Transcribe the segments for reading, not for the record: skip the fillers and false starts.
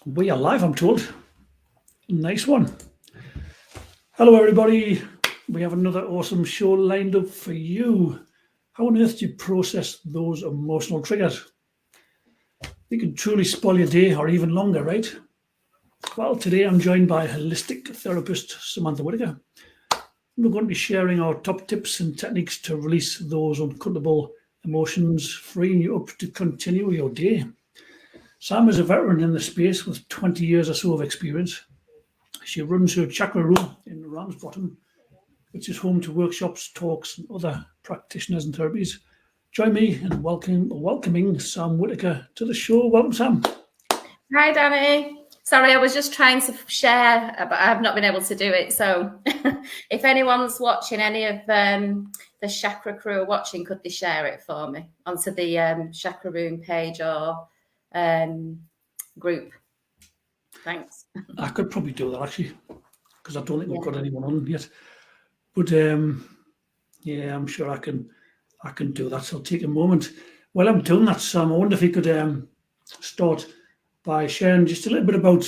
We are live, I'm told. Nice one. Hello, everybody. We have another awesome show lined up for you. How on earth do you process those emotional triggers? They can truly spoil your day or even longer, right? Well, today I'm joined by holistic therapist Samantha Whittaker. We're going to be sharing our top tips and techniques to release those uncomfortable emotions, freeing you up to continue your day. Sam is a veteran in the space with 20 years or so of experience. She runs her Chakra Room in Ramsbottom, which is home to workshops, talks, and other practitioners and therapies. Join me in welcoming Sam Whittaker to the show. Welcome, Sam. Hi, Danny. Sorry, I was just trying to share, but I've not been able to do it. So if anyone's watching, any of the Chakra crew are watching, could they share it for me onto the Chakra Room page or group? Thanks. I could probably do that, actually, because I don't think we've Yeah. got anyone on yet. But yeah, I'm sure I can do that. So I'll take a moment. While I'm doing that, Sam, I wonder if you could start by sharing just a little bit about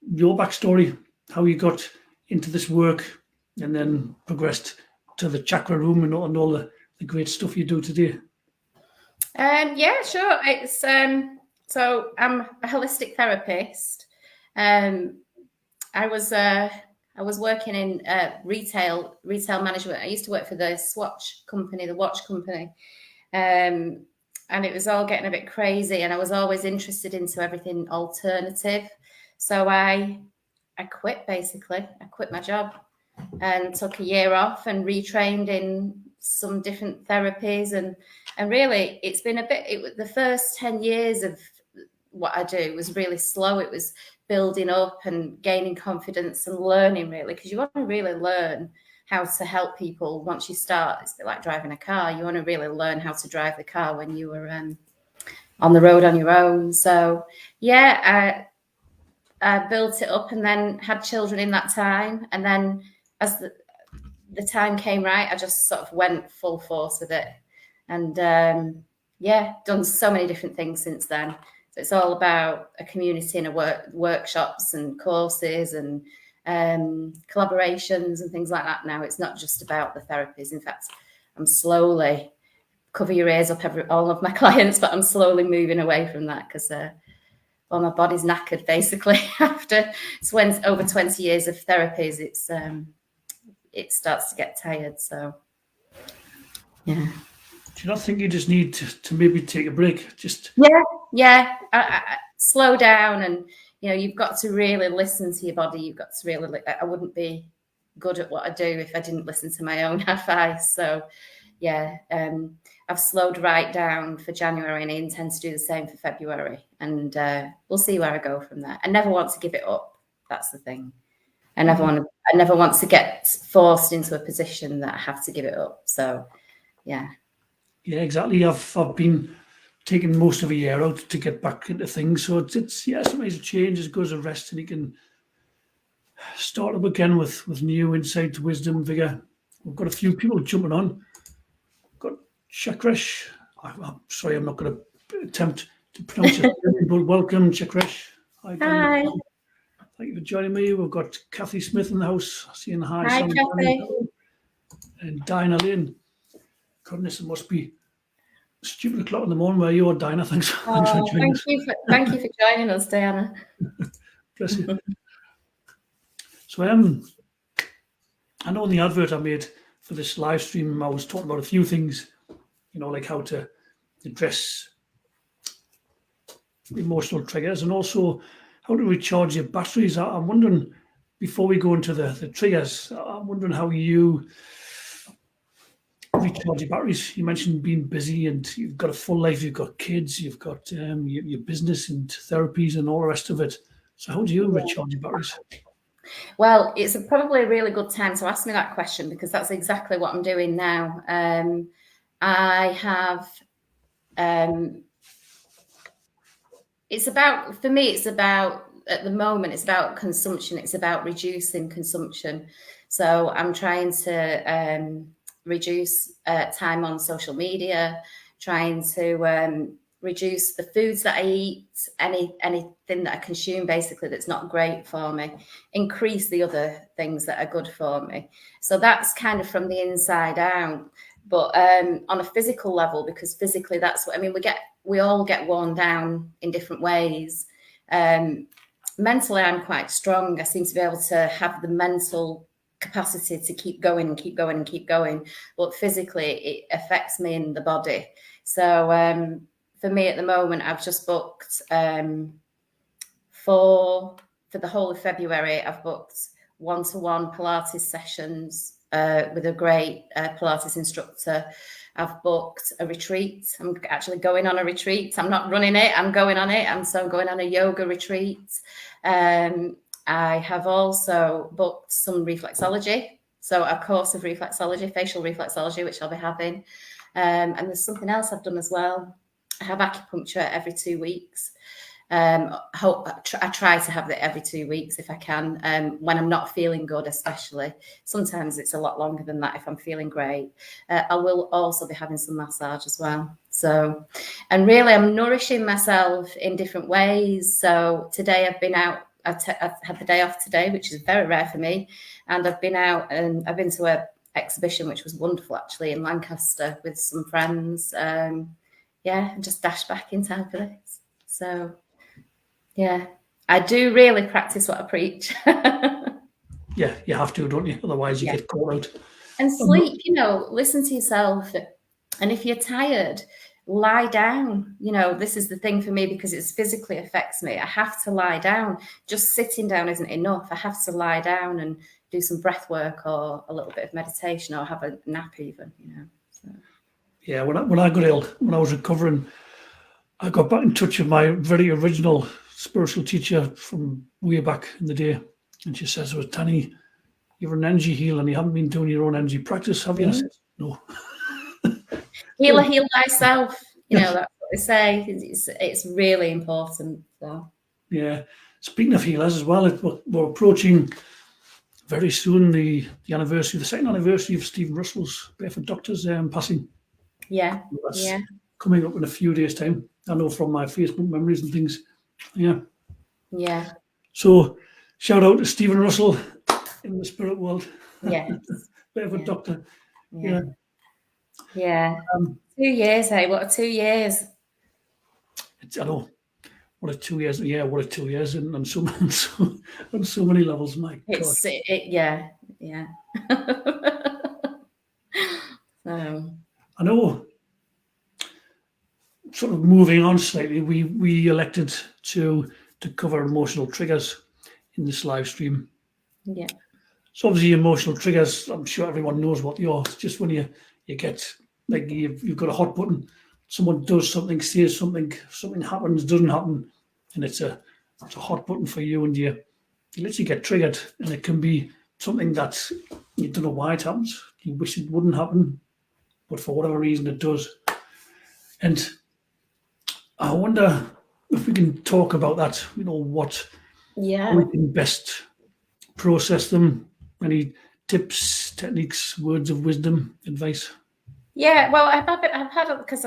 your backstory, how you got into this work, and then progressed to the Chakra Room and all the great stuff you do today. Yeah, sure. It's so I'm a holistic therapist. I was working in retail management. I used to work for the watch company, and it was all getting a bit crazy. And I was always interested into everything alternative. So I quit basically. I quit my job and took a year off and retrained in some different therapies. And really, it's been the first 10 years of what I do was really slow. It was building up and gaining confidence and learning, really, because you want to really learn how to help people once you start. It's a bit like driving a car. You want to really learn how to drive the car when you were on the road on your own. So yeah, I built it up and then had children in that time. And then as the time came right, I just sort of went full force with it. And yeah, done so many different things since then. So it's all about a community and workshops and courses and collaborations and things like that now. It's not just about the therapies. In fact, I'm slowly, cover your ears up, all of my clients, but I'm slowly moving away from that because well, my body's knackered basically after over 20 years of therapies. It starts to get tired. So yeah. Do you not think you just need to maybe take a break? Yeah. I slow down, and you've got to really listen to your body. You've got to really. I wouldn't be good at what I do if I didn't listen to my own advice. So yeah, I've slowed right down for January, and I intend to do the same for February. And we'll see where I go from there. I never want to give it up. That's the thing. I never want to get forced into a position that I have to give it up. So yeah. Yeah, exactly. I've been taking most of a year out to get back into things. So it's sometimes a change as good as a rest, and you can start up again with new insight, wisdom, vigor. We've got a few people jumping on. We've got Chakresh. I'm sorry, I'm not going to attempt to pronounce it, but welcome, Chakresh. Hi. Thank you for joining me. We've got Kathy Smith in the house. Saying hi. Hi, Kathy. And Dinah Lynn. Goodness, it must be stupid o'clock in the morning where you are, Dinah. Thanks for joining us. Thank you for joining us, Diana. Bless you. So I know in the advert I made for this live stream, I was talking about a few things, like how to address emotional triggers and also how to recharge your batteries. I'm wondering, before we go into the triggers, I'm wondering how you recharge your batteries. You mentioned being busy and you've got a full life, you've got kids, you've got your business and therapies and all the rest of it. So how do you recharge your batteries? Well, it's probably a really good time to ask me that question because that's exactly what I'm doing now. I have, for me, it's about, at the moment, it's about consumption. It's about reducing consumption. So I'm trying to reduce time on social media, trying to reduce the foods that I eat, anything that I consume basically that's not great for me, increase the other things that are good for me. So that's kind of from the inside out. But on a physical level, because physically that's what I mean, we all get worn down in different ways. Mentally, I'm quite strong. I seem to be able to have the mental capacity to keep going and keep going and keep going. But physically, it affects me in the body. So for me at the moment, I've just booked for the whole of February. I've booked one-to-one Pilates sessions with a great Pilates instructor. I've booked a retreat. I'm actually going on a retreat. I'm not running it. I'm going on it. I'm going on a yoga retreat. I have also booked some reflexology. So a course of reflexology, facial reflexology, which I'll be having. And there's something else I've done as well. I have acupuncture every 2 weeks. I try to have it every 2 weeks if I can, when I'm not feeling good, especially. Sometimes it's a lot longer than that if I'm feeling great. I will also be having some massage as well. So, and really I'm nourishing myself in different ways. So today I've been out, I've had the day off today, which is very rare for me. And I've been out and I've been to an exhibition, which was wonderful actually, in Lancaster with some friends. And just dashed back in time for this. So, yeah, I do really practice what I preach. Yeah, you have to, don't you? Otherwise you get caught out. And sleep, listen to yourself. And if you're tired, lie down. This is the thing for me because it physically affects me. I have to lie down. Just sitting down isn't enough. I have to lie down and do some breath work or a little bit of meditation or have a nap even, So. Yeah, when I got ill, when I was recovering, I got back in touch with my very original spiritual teacher from way back in the day. And she says, "Well, Tanny, you're an energy healer and you haven't been doing your own energy practice, have you?" I said, "No." Heal thyself. That's what they say. It's really important. So. Yeah. Speaking of healers as well, we're approaching very soon the second anniversary of Stephen Russell's Barefoot Doctors passing. Yeah. That's coming up in a few days' time. I know from my Facebook memories and things. Yeah. Yeah. So shout out to Stephen Russell in the spirit world. Yes. Barefoot Doctor. Yeah. Yeah. 2 years, hey? What are 2 years? I know. What a 2 years. Yeah, what a 2 years on so many levels, my God. Yeah. So. I know. Sort of moving on slightly, we elected to cover emotional triggers in this live stream. Yeah. So obviously emotional triggers, I'm sure everyone knows what they are. It's just when you get, like, you've got a hot button, someone does something, says something happens, doesn't happen, and it's a hot button for you, and you literally get triggered, and it can be something that you don't know why it happens. You wish it wouldn't happen, but for whatever reason it does. And I wonder if we can talk about that, how we can best process them. Any tips, techniques, words of wisdom, advice? Yeah, well, I've had because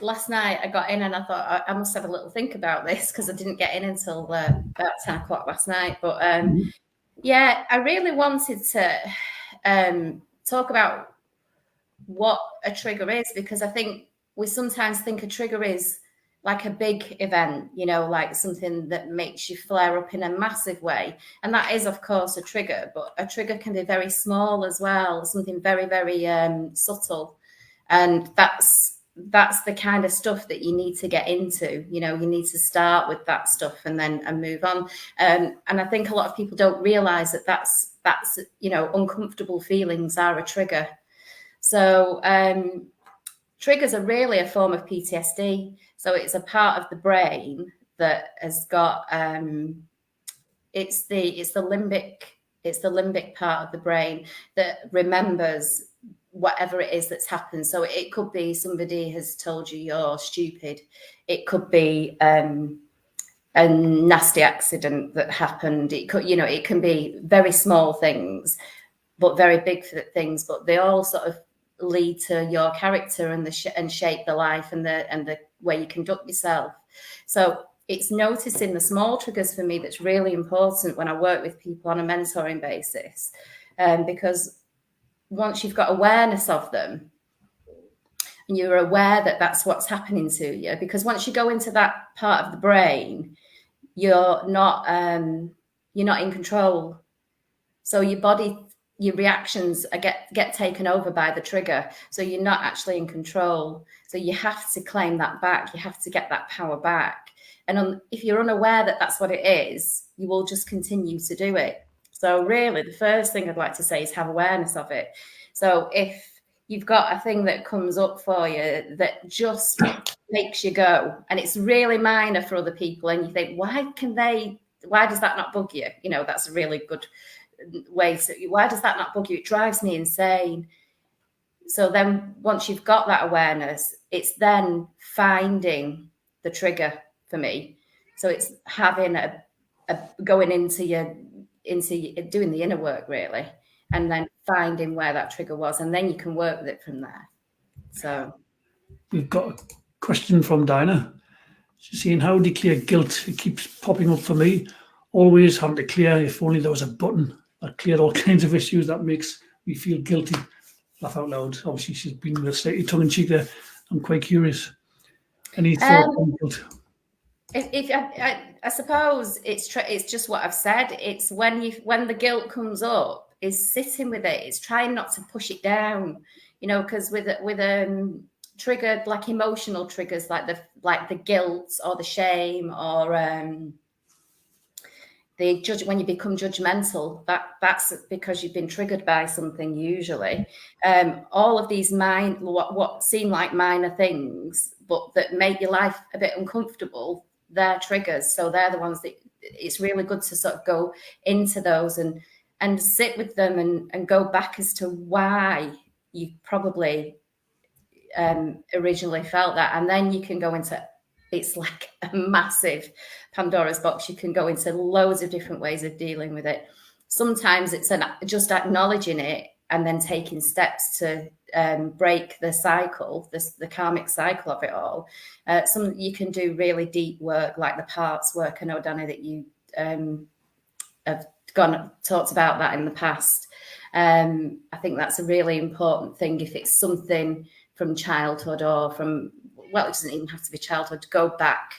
last night I got in and I thought I must have a little think about this because I didn't get in until about 10 o'clock last night. But I really wanted to talk about what a trigger is, because I think we sometimes think a trigger is like a big event, like something that makes you flare up in a massive way. And that is, of course, a trigger, but a trigger can be very small as well, something very, very subtle. And that's the kind of stuff that you need to get into. You need to start with that stuff and move on. And I think a lot of people don't realize that that's uncomfortable feelings are a trigger. So triggers are really a form of PTSD. So it's a part of the brain that has got it's the limbic part of the brain that remembers whatever it is that's happened. So it could be somebody has told you you're stupid. It could be a nasty accident that happened. It could, it can be very small things, but very big things. But they all sort of lead to your character and shape the life and the where you conduct yourself. So it's noticing the small triggers for me that's really important when I work with people on a mentoring basis, because once you've got awareness of them, and you're aware that that's what's happening to you, because once you go into that part of the brain, you're not in control. So your body, your reactions get taken over by the trigger. So you're not actually in control. So you have to claim that back. You have to get that power back. And if you're unaware that that's what it is, you will just continue to do it. So really, the first thing I'd like to say is have awareness of it. So if you've got a thing that comes up for you that just makes you go, and it's really minor for other people, and you think, why does that not bug you? You know, that's a really good way to, why does that not bug you? It drives me insane. So then once you've got that awareness, it's then finding the trigger for me. So it's having a going into doing the inner work, really, and then finding where that trigger was, and then you can work with it from there. So we've got a question from Dinah. She's saying, how do you clear guilt? It keeps popping up for me. Always having to clear. If only there was a button that cleared all kinds of issues that makes me feel guilty. Laugh out loud. Obviously, she's been with slightly tongue-in-cheek there. I'm quite curious. Any thoughts on guilt? I suppose it's just what I've said. It's when the guilt comes up, is sitting with it. It's trying not to push it down, you know, because with triggered, like emotional triggers, like the guilt or the shame or when you become judgmental, that's because you've been triggered by something usually. All of these what seem like minor things, but that make your life a bit uncomfortable, they're triggers. So they're the ones that it's really good to sort of go into those and sit with them and go back as to why you probably originally felt that. And then you can go into, it's like a massive Pandora's box. You can go into loads of different ways of dealing with it. Sometimes it's just acknowledging it and then taking steps to break the cycle, the karmic cycle of it all. Some you can do really deep work, like the parts work. I know, Danny, that you have talked about that in the past. I think that's a really important thing. If it's something from childhood or from, well, it doesn't even have to be childhood, to go back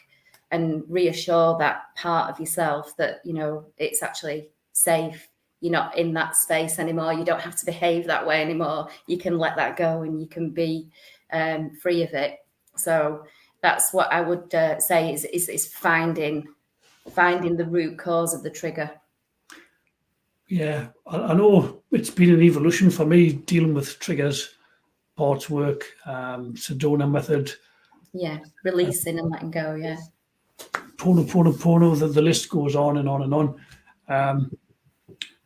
and reassure that part of yourself that, you know, it's actually safe. You're not in that space anymore. You don't have to behave that way anymore. You can let that go and you can be free of it. So that's what I would say is finding the root cause of the trigger. Yeah, I know it's been an evolution for me dealing with triggers, parts work, Sedona Method. Yeah, releasing and letting go, yeah. Pono, the list goes on and on and on.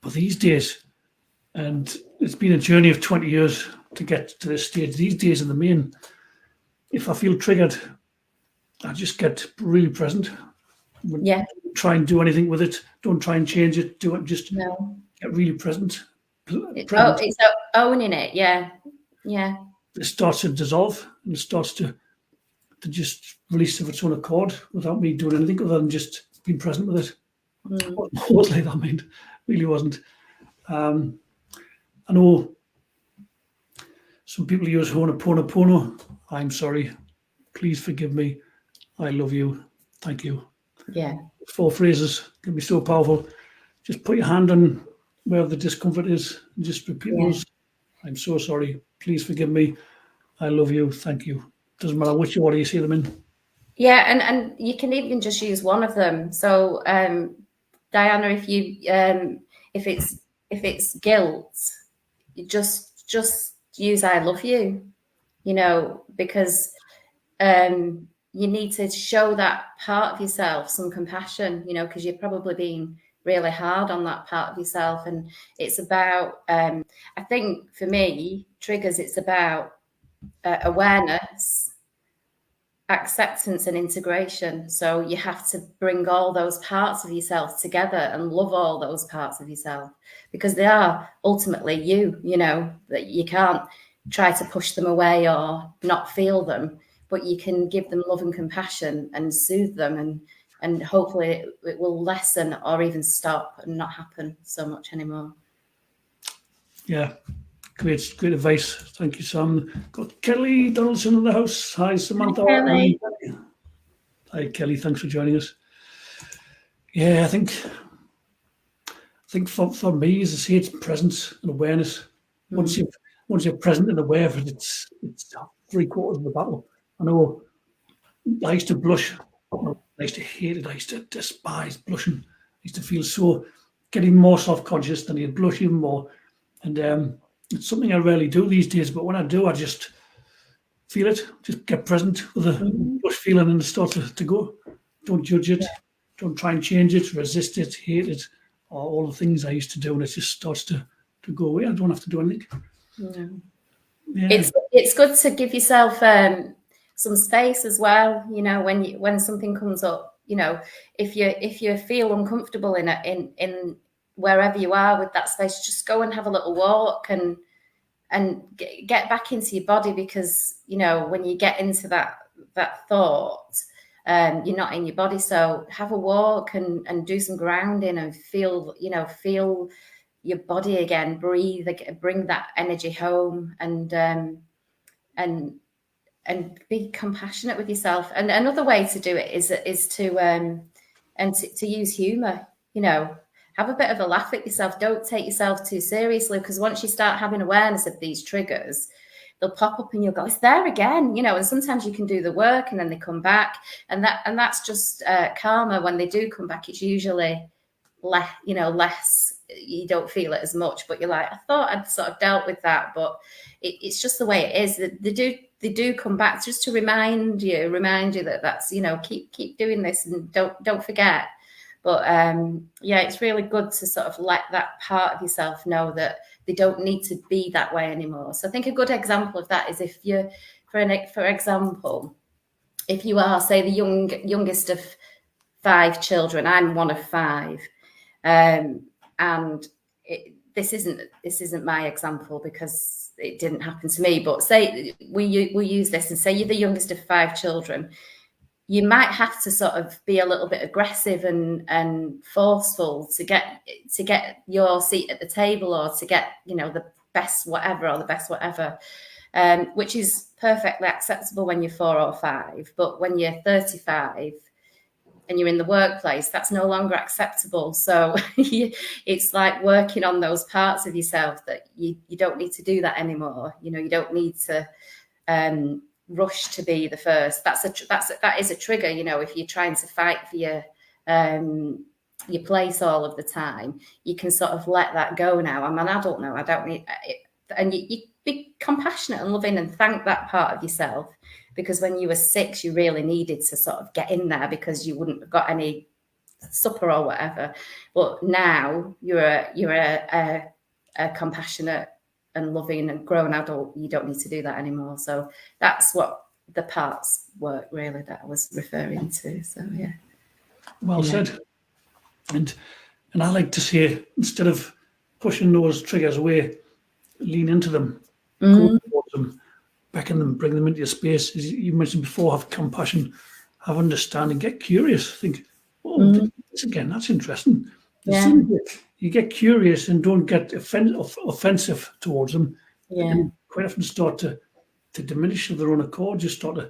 But these days, and it's been a journey of 20 years to get to this stage, these days in the main, if I feel triggered, I just get really present. Yeah. Try and do anything with it. Don't try and change it. Do it. Just get really present. It's owning it. Yeah. Yeah. It starts to dissolve and it starts to just release of its own accord without me doing anything other than just being present with it. It wasn't like that, mind. Really wasn't. I know some people use Ho'oponopono. I'm sorry. Please forgive me. I love you. Thank you. Yeah. 4 phrases can be so powerful. Just put your hand on where the discomfort is and just repeat those. I'm so sorry. Please forgive me. I love you. Thank you. Doesn't matter which order you say them in. Yeah, and you can even just use one of them. So, Diana, if it's guilt, you just use I love you, you know, because you need to show that part of yourself some compassion, you know, because you're probably being really hard on that part of yourself. And it's about, I think for me, triggers, it's about awareness, acceptance and integration. So you have to bring all those parts of yourself together and love all those parts of yourself because they are ultimately you know, that you can't try to push them away or not feel them, but you can give them love and compassion and soothe them, and hopefully it will lessen or even stop and not happen so much anymore. Yeah, great advice. Thank you, Sam. Got Kelly Donaldson in the house. Hi, Samantha. Hi, Kelly. Hi, Kelly. Thanks for joining us. Yeah, I think for me, as I say, it's presence and awareness. Once you're present and aware of it, it's 3/4 of the battle. I know I used to blush. I used to hate it. I used to despise blushing. I used to feel getting more self-conscious than you'd blush even more. And it's something I rarely do these days. But when I do, I just feel it. Just get present with a blush feeling and start to go. Don't judge it. Don't try and change it, resist it, hate it, or all the things I used to do. And it just starts to go away. I don't have to do anything. Yeah. It's good to give yourself some space as well. You know, when something comes up, you know, if you feel uncomfortable in wherever you are with that space, just go and have a little walk and get back into your body, because you know when you get into that thought, you're not in your body. So have a walk and do some grounding and feel your body again, breathe, bring that energy home, and be compassionate with yourself. And another way to do it is to use humor. You know, have a bit of a laugh at yourself. Don't take yourself too seriously, because once you start having awareness of these triggers, they'll pop up and you'll go, it's there again, you know. And sometimes you can do the work and then they come back, and that's just karma. When they do come back, it's usually less, you don't feel it as much, but you're like, I thought I'd sort of dealt with that, but it's just the way it is. They do come back just to remind you that that's, you know, keep doing this and don't forget. But yeah, it's really good to sort of let that part of yourself know that they don't need to be that way anymore. So I think a good example of that is if you're, for example, if you are, say, the youngest of 5 children. I'm one of 5, and this isn't my example because it didn't happen to me. But say we use this, and say you're the youngest of 5 children. You might have to sort of be a little bit aggressive and forceful to get your seat at the table, or to get, you know, the best whatever, or the best whatever, which is perfectly acceptable when you're 4 or 5. But when you're 35 and you're in the workplace, that's no longer acceptable. So it's like working on those parts of yourself that you don't need to do that anymore. You know, you don't need to rush to be the first. That is a trigger. You know, if you're trying to fight for your place all of the time, you can sort of let that go now. I'm an adult now. I don't need it. And you be compassionate and loving and thank that part of yourself, because when you were 6, you really needed to sort of get in there because you wouldn't have got any supper or whatever. But now you're a compassionate and loving and grown adult. You don't need to do that anymore. So that's what the parts work really that I was referring to. So yeah. Well said. And I like to say, instead of pushing those triggers away, lean into them, go towards them, beckon them, bring them into your space. As you mentioned before, have compassion, have understanding, get curious. Think, this again, that's interesting. Yeah. You get curious and don't get offensive towards them. Yeah. And quite often start to diminish of their own accord, just start to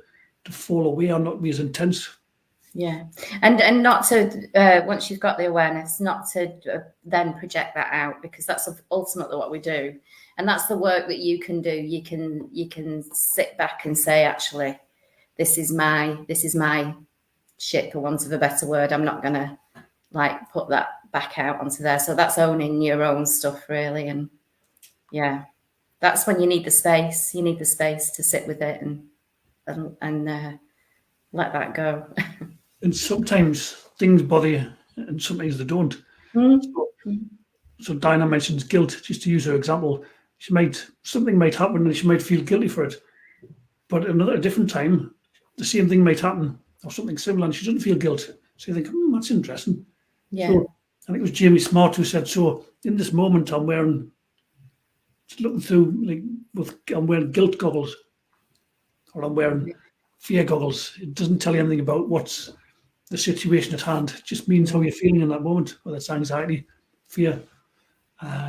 fall away or not be as intense. Yeah, and not to once you've got the awareness, not to then project that out, because that's ultimately what we do, and that's the work that you can do. You can sit back and say, actually, this is my shit, for want of a better word. I'm not gonna like put that back out onto there. So that's owning your own stuff really, and yeah, that's when you need the space. You need the space to sit with it and let that go. And sometimes things bother you, and sometimes they don't. So Dinah mentions guilt, just to use her example. Something might happen and she might feel guilty for it. But a different time, the same thing might happen or something similar, and she doesn't feel guilt. So you think, that's interesting. Yeah. So I think it was Jamie Smart who said, so in this moment I'm wearing guilt goggles, or I'm wearing fear goggles. It doesn't tell you anything about what's the situation at hand. It just means how you're feeling in that moment, whether it's anxiety, fear,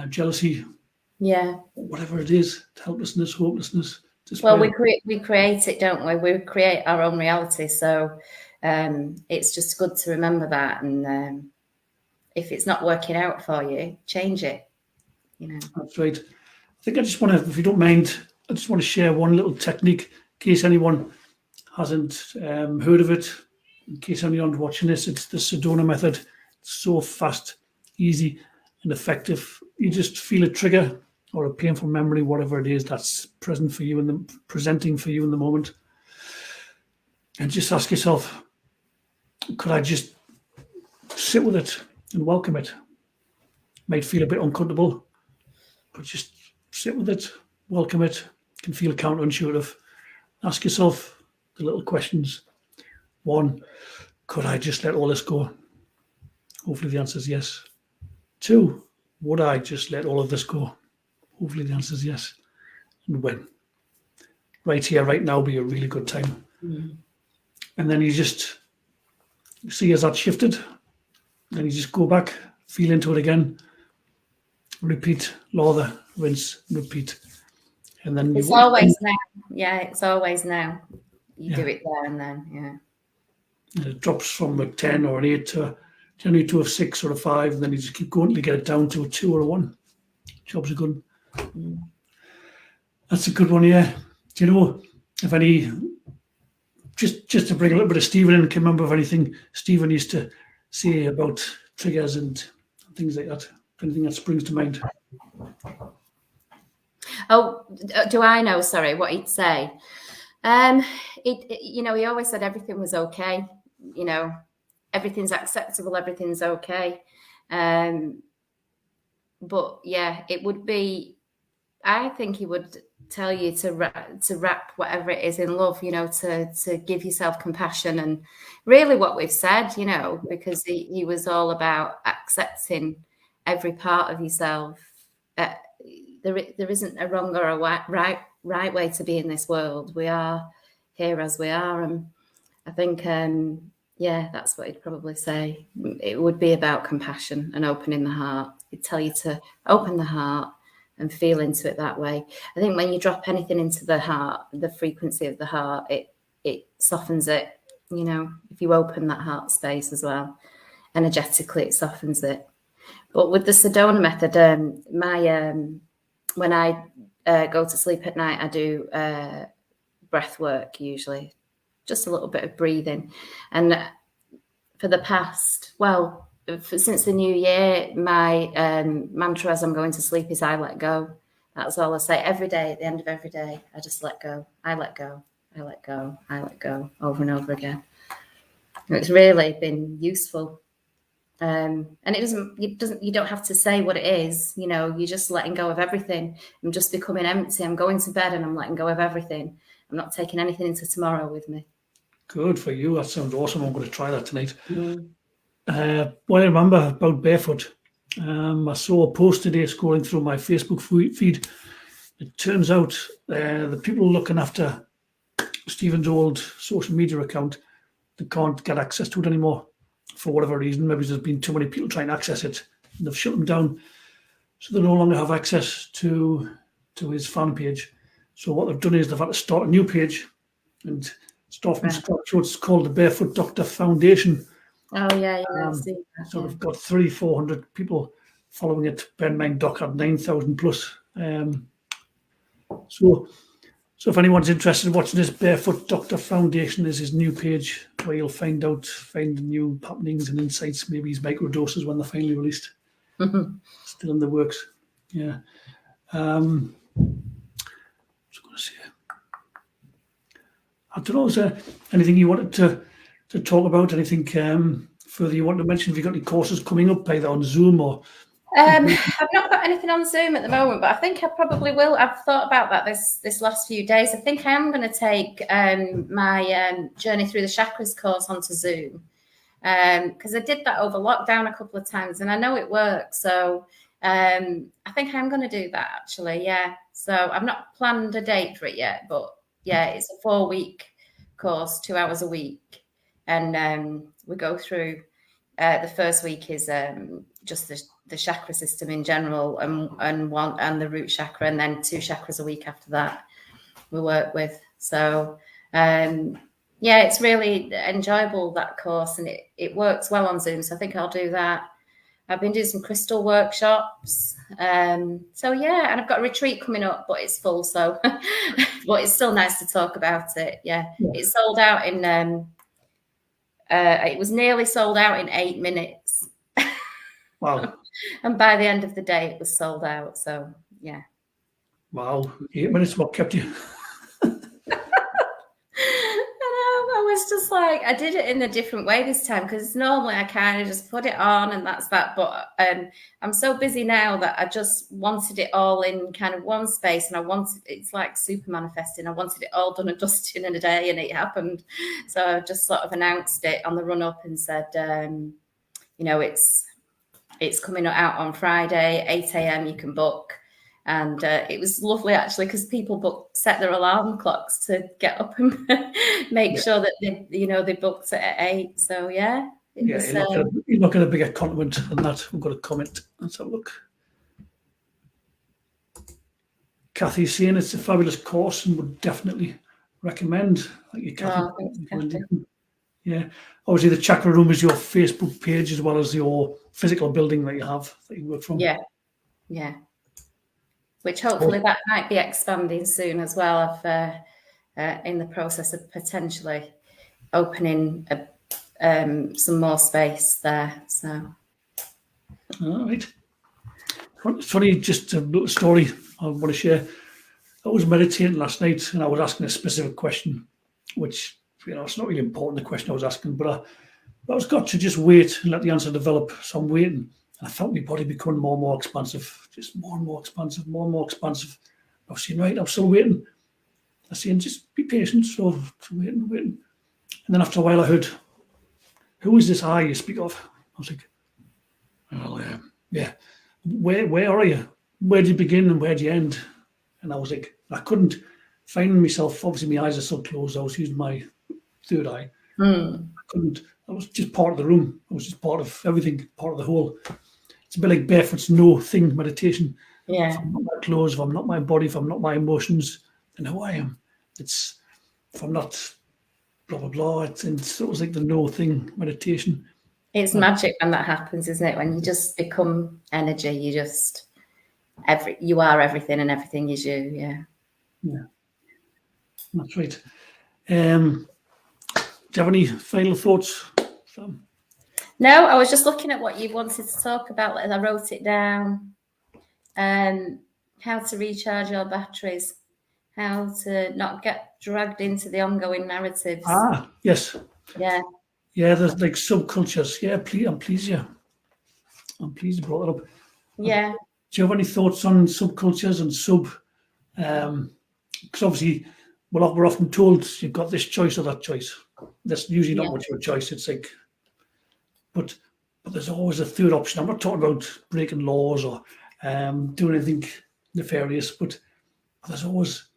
jealousy, whatever it is, helplessness, hopelessness. Well, we create it, don't we? We create our own reality. So it's just good to remember that. And if it's not working out for you, change it. That's right. I think I just want to, if you don't mind, I just want to share one little technique in case anyone hasn't heard of it. In case anyone's watching this, it's the Sedona Method. It's so fast, easy, and effective. You just feel a trigger or a painful memory, whatever it is that's present for you and presenting for you in the moment, and just ask yourself, could I just sit with it and welcome it? Might feel a bit uncomfortable, but just sit with it, welcome it. It can feel counterintuitive. Ask yourself the little questions. 1, could I just let all this go? Hopefully the answer is yes. 2, would I just let all of this go? Hopefully the answer is yes. And when? Right here, right now, be a really good time. And then you just see as that shifted, then you just go back, feel into it again, repeat, lather, rinse, repeat. And then it's always now. Yeah, it's always now. You do it there and then, And it drops from a 10 or an 8 to generally to a 6 or a 5, and then you just keep going till you get it down to a 2 or a 1. Job's a good one. That's a good one, yeah. Do you know if any, just to bring a little bit of Stephen in, can remember of anything Stephen used to say about triggers and things like that? Anything that springs to mind? Oh, do I know? Sorry, what he'd say. He always said everything was okay. Everything's acceptable. Everything's okay. But yeah, it would be. I think he would tell you to wrap whatever it is in love. To give yourself compassion and really what we've said. Because he was all about accepting every part of yourself. There isn't a wrong or a right way to be in this world. We are here as we are, and I think that's what he'd probably say. It would be about compassion and opening the heart. He'd tell you to open the heart and feel into it that way. I think when you drop anything into the heart, the frequency of the heart, it softens it. If you open that heart space as well, energetically, it softens it. But with the Sedona Method, when I go to sleep at night, I do breath work usually, just a little bit of breathing. And for the past, since the new year, my mantra as I'm going to sleep is I let go. That's all I say every day. At the end of every day, I just let go. I let go. I let go. I let go, over and over again. And it's really been useful. And you don't have to say what it is. You're just letting go of everything. I'm just becoming empty. I'm going to bed and I'm letting go of everything. I'm not taking anything into tomorrow with me. Good for you. That sounds awesome. I'm going to try that tonight. What I remember about barefoot, I saw a post today scrolling through my Facebook feed. It turns out the people looking after Stephen's old social media account, they can't get access to it anymore for whatever reason. Maybe there's been too many people trying to access it and they've shut them down. So they no longer have access to his fan page. So what they've done is they've had to start a new page and start from scratch. So it's called the Barefoot Doctor Foundation. Oh, yeah. So they've got 300-400 people following it. Bear in mind, Doc had 9,000 plus. So if anyone's interested in watching this, Barefoot Doctor Foundation is his new page where you'll find new happenings and insights, maybe his microdoses when they're finally released. Still in the works. Yeah. I was going to say, I don't know, is there anything you wanted to talk about? Anything further you want to mention? Have you got any courses coming up, either on Zoom or? I've not got anything on Zoom at the moment, but I think I probably will. I've thought about that this last few days. I think I am going to take my Journey Through the Chakras course onto Zoom because I did that over lockdown a couple of times and I know it works. So I think I'm going to do that actually. Yeah. So I've not planned a date for it yet, but yeah, it's a 4-week course, 2 hours a week, and we go through. The first week is just the chakra system in general, and the root chakra, and then 2 chakras a week after that we work with. So yeah, it's really enjoyable, that course, and it works well on Zoom. So I think I'll do that. I've been doing some crystal workshops. So yeah, and I've got a retreat coming up, but it's full. So, but it's still nice to talk about it. Yeah. It's sold out in. It was nearly sold out in 8 minutes. Wow. And by the end of the day, it was sold out. So yeah. Wow. 8 minutes. What kept you? I was just like, I did it in a different way this time, because normally I kind of just put it on and that's that. But I'm so busy now that I just wanted it all in kind of one space, and it's like super manifesting. I wanted it all done and dusted in a day, and it happened. So I just sort of announced it on the run up and said, it's coming out on Friday, 8 a.m. You can book. And it was lovely, actually, because people set their alarm clocks to get up and make sure that they booked it at 8. So yeah, you're not going to be a compliment on that. We've got a comment. Let's have a look. Kathy's saying it's a fabulous course and would definitely recommend. Thank you, Kathy. Thanks, Kathy. Yeah, obviously the Chakra Room is your Facebook page as well as your physical building that you have that you work from. Yeah. Which hopefully that might be expanding soon as well. In the process of potentially opening some more space there. So, all right. It's funny, just a little story I want to share. I was meditating last night and I was asking a specific question, which it's not really important, the question I was asking, but I was got to just wait and let the answer develop. So I'm waiting. I felt my body becoming more and more expansive, just more and more expansive, more and more expansive. I was saying, right, I'm still waiting. I was saying, just be patient. So waiting. And then after a while, I heard, who is this I you speak of? I was like, well, yeah. Where are you? Where do you begin and where do you end? And I was like, I couldn't find myself. Obviously, my eyes are so closed. I was using my third eye. I couldn't. I was just part of the room. I was just part of everything, part of the whole. It's a bit like Barefoot's no thing meditation. Yeah. If I'm not my clothes, if I'm not my body, if I'm not my emotions, then who I am. It's if I'm not blah blah blah. It was like the no thing meditation. It's magic when that happens, isn't it? When you just become energy, you are everything and everything is you. Yeah. Yeah. That's right. Do you have any final thoughts, Sam? No, I was just looking at what you wanted to talk about. I wrote it down. How to recharge your batteries, how to not get dragged into the ongoing narratives. Ah, yes. Yeah. Yeah, there's like subcultures. Yeah, I'm pleased you brought it up. Yeah. Do you have any thoughts on subcultures and because obviously we're often told you've got this choice or that choice. That's usually not much of a choice. It's like, but there's always a third option. I'm not talking about breaking laws or doing anything nefarious, but there's always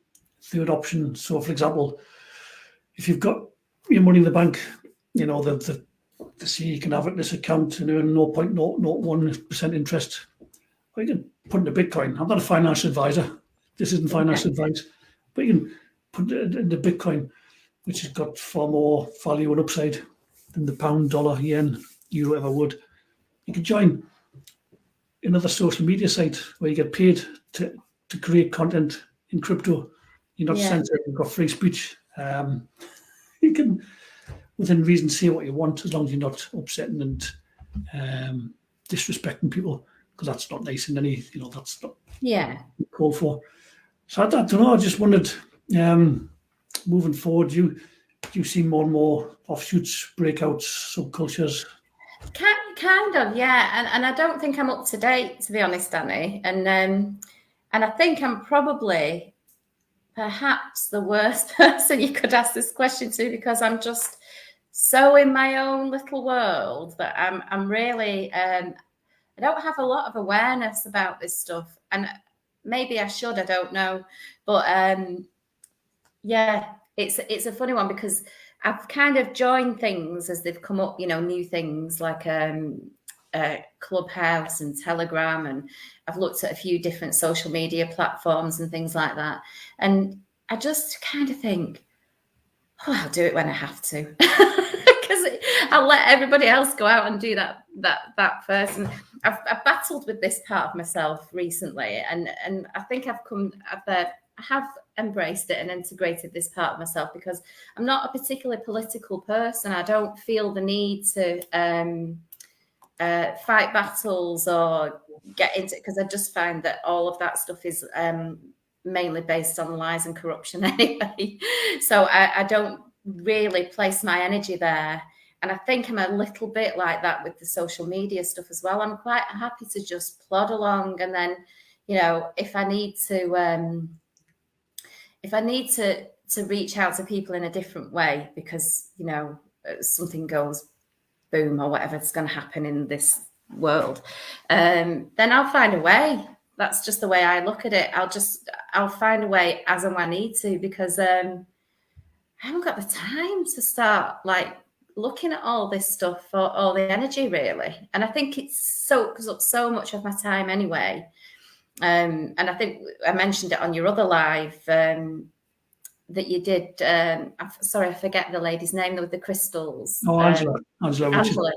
a third option. So, for example, if you've got your money in the bank, the say you can have it in this account and earn 0.001% interest, or you can put it into Bitcoin. I'm not a financial advisor. This isn't financial advice, but you can put it into Bitcoin, which has got far more value and upside than the pound, dollar, yen, euro ever would. You can join another social media site where you get paid to create content in crypto. You're not censored. You've got free speech. You can, within reason, say what you want as long as you're not upsetting and disrespecting people, because that's not nice in any. That's not called for. So I don't know. I just wondered, moving forward, you see more and more offshoots, breakouts, subcultures. Kind of, yeah. And I don't think I'm up to date, to be honest, Danny. And I think I'm probably perhaps the worst person you could ask this question to, because I'm just so in my own little world that I'm really I don't have a lot of awareness about this stuff, and maybe I should, I don't know, but it's a funny one because I've kind of joined things as they've come up, new things like Clubhouse and Telegram, and I've looked at a few different social media platforms and things like that. And I just kind of think, oh, I'll do it when I have to, because I'll let everybody else go out and do that first. And I've battled with this part of myself recently, and I think I have embraced it and integrated this part of myself because I'm not a particularly political person. I don't feel the need to fight battles or get into it, because I just find that all of that stuff is mainly based on lies and corruption anyway. So I don't really place my energy there. And I think I'm a little bit like that with the social media stuff as well. I'm quite happy to just plod along, and then, if I need to reach out to people in a different way because, something goes boom or whatever's going to happen in this world, then I'll find a way. That's just the way I look at it. I'll find a way as and when I need to, because I haven't got the time to start like looking at all this stuff or all the energy really. And I think it soaks up so much of my time anyway. And I think I mentioned it on your other live that you did. Sorry, I forget the lady's name with the crystals. Oh, Angela,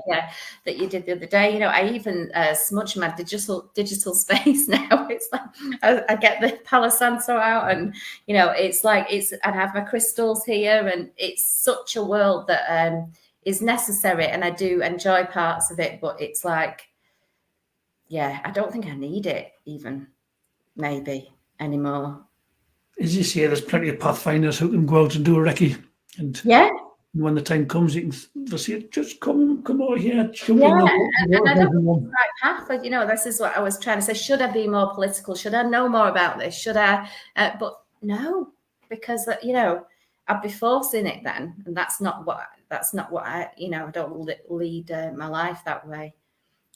yeah, that you did the other day. I even smudge my digital space now. It's like I get the Palo Santo out, and it's like and I have my crystals here, and it's such a world that is necessary, and I do enjoy parts of it. But it's like, yeah, I don't think I need it even maybe anymore. As you say, there's plenty of pathfinders who can go out and do a recce, and when the time comes, they'll say, "Just come over here." And I don't know the right path. This is what I was trying to say. Should I be more political? Should I know more about this? Should I? But no, because I'd be forcing it then, and that's not what I. I don't lead my life that way.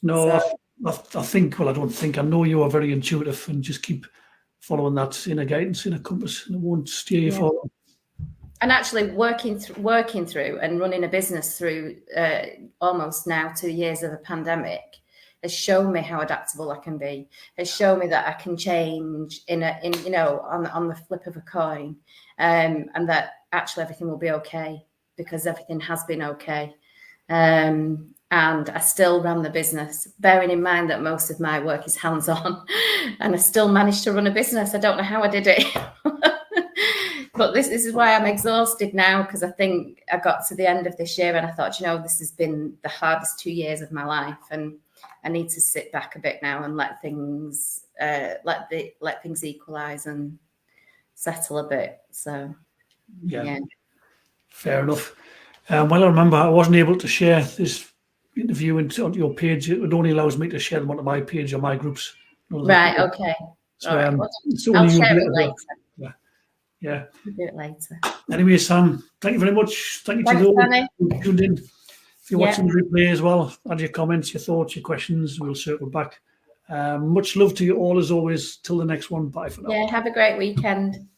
No, so, I think. Well, I don't think. I know you are very intuitive, and just keep following that inner guidance, inner compass, and it won't steer you forward. And actually working through and running a business through almost now 2 years of a pandemic has shown me how adaptable I can be. Has shown me that I can change on the flip of a coin, and that actually everything will be okay, because everything has been okay. And I still ran the business, bearing in mind that most of my work is hands-on, and I still managed to run a business. I don't know how I did it. But this is why I'm exhausted now, because I think I got to the end of this year and I thought, this has been the hardest 2 years of my life, and I need to sit back a bit now and let things equalize and settle a bit. So yeah. Fair enough. Well, I remember I wasn't able to share this interview on your page. It only allows me to share them onto my page or my groups. Right. Okay. So, all right. I'll share it later. Yeah. We'll do it later. Anyway, Sam, thank you very much. Thank you to those who tuned in. If you're watching the replay as well, add your comments, your thoughts, your questions. We'll circle back. Much love to you all as always. Till the next one. Bye for now. Yeah. Have a great weekend.